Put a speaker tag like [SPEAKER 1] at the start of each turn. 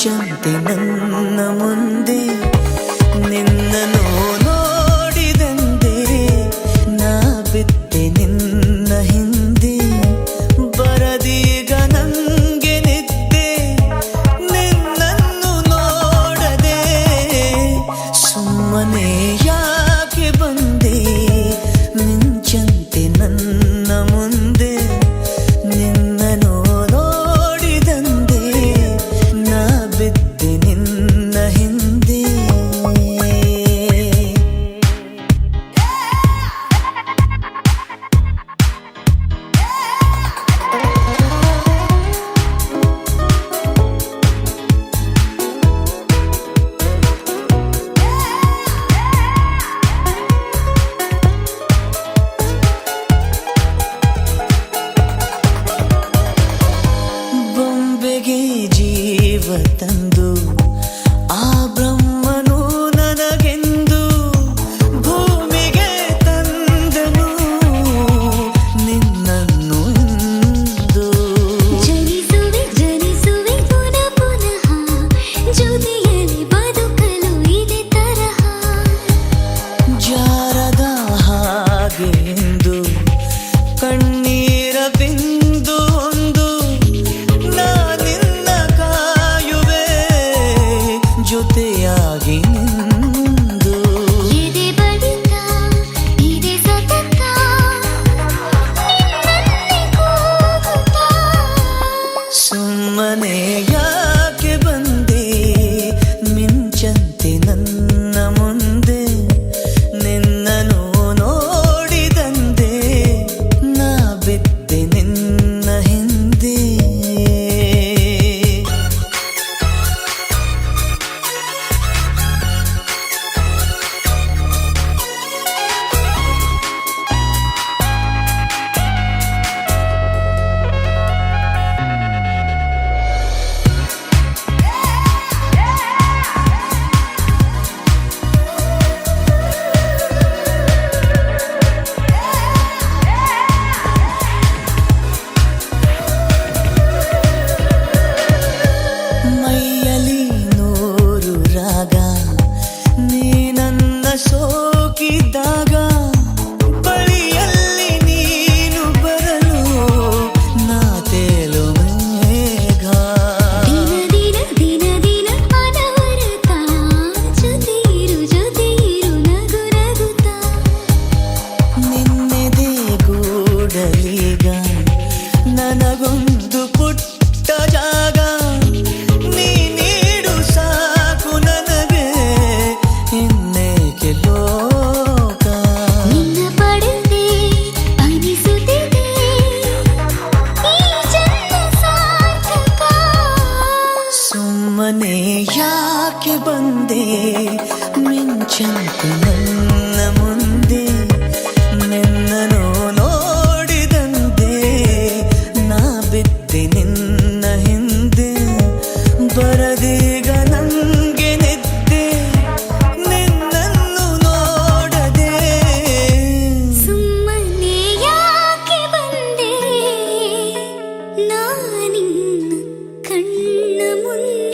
[SPEAKER 1] ಮಿಂಚಂತೆ ನನ್ನ ಮುಂದೆ ನಿನ್ನನ್ನು ನೋಡಿದಂದೆ ನಾ ಬಿತ್ತೆ ನಿನ್ನ ಹಿಂದೆ ಬರದೀಗ ನಂಗೆ ನಿದ್ದೆ ನಿನ್ನನ್ನು ನೋಡದೆ ಸುಮ್ಮನೆ ಯಾಕೆ ಬಂದೆ ಮಿಂಚಂತೆ ನನ್ನ ಮುಂದೆ ನಿನ್ನನ್ನು ನೋಡಿದಂದೆ ನಾ ಬಿದ್ದೆ ನಿನ್ನ ಹಿಂದೆ ಬೊಂಬೆಗೆ ಜೀವ ತಂದು ಆ ಬ್ರಹ್ಮನು ನನಗೆಂದು ಭೂಮಿಗೆ ತಂದನು ನಿನ್ನನ್ನು ಇಂದು
[SPEAKER 2] ಜನಿಸುವೆ ಜನಿಸುವೆ ಪುನಃ ಪುನಃ ಜೊತೆಯಲ್ಲಿ ಬದುಕಲು ಇದೆ ತರಹ
[SPEAKER 1] ಜಾರದ ಹಾಗೆ ಎಂದು ಕಣ್ಣೀರ ಬಿಂದು ಒಂದು ನಾನಿನ್ನ ಕಾಯುವೆ ಜೊತೆಯಾಗಿ ನಿಂದು
[SPEAKER 2] ಎದೆ ಬಡಿತ ಇದೆ ಸತತ ನಿನ್ನನ್ನೇ ಕೂಗುತ್ತಾ
[SPEAKER 1] ಸುಮ್ಮನೆ ಯಾಕೆ ಬಂದೆ ಮಿಂಚಂತೆ ನನ್ನ ಮುಂದೆ ನಿನ್ನನ್ನು ನೋಡಿದಂದೆ ನಾ ಬಿದ್ದೆ ನಿನ್ನ ಹಿಂದೆ ಮೈಯಲಿ ನೂರು ರಾಗ ನೀ ನನ್ನ ಸೋಕಿದಾಗ ಬಳಿಯಲ್ಲಿ ನೀನು ಬರಲು ನಾ ತೇಲು ಮೇಘ
[SPEAKER 2] ದಿನ ದಿನ ದಿನ ದಿನ ಅನವರತ ಜೊತೆಯಿರು ನಗು ನಗುತ್ತಾ
[SPEAKER 1] ನಿನ್ನೆದೆ ಗೂಡಲೀಗ ನನಗೊಂದು ಪುಟ್ಟ ಜಾಗ ನೀ ನೀಡು ಸಾಕು ನನಗೆ ಇನ್ನೇಕೆ ಲೋಕ
[SPEAKER 2] ನಿನ್ನ ಪಡೆದೆ ಅನಿಸುತ್ತಿದೆ ಈ ಜನ್ಮ ಸಾರ್ಥಕ
[SPEAKER 1] ಸುಮ್ಮನೆ ಯಾಕೆ ಬಂದೆ ಮಿಂಚಂತೆ ನನ್ನ ಮುಂದೆ ನಿನ್ನನ್ನು ನೋಡಿದಂದೆ ನಾ ಬಿದ್ದೆ ನಿನ್ನ ಹಿಂದೆ ಬರದೀಗ ನಂಗೆ ನಿದ್ದೆ ನಿನ್ನನ್ನು ನೋಡದೆ
[SPEAKER 2] ಸುಮ್ಮನೆ ಯಾಕೆ ಬಂದೆ ನಾನಿನ್ನ ಕಣ್ಣ ಮುಂದೆ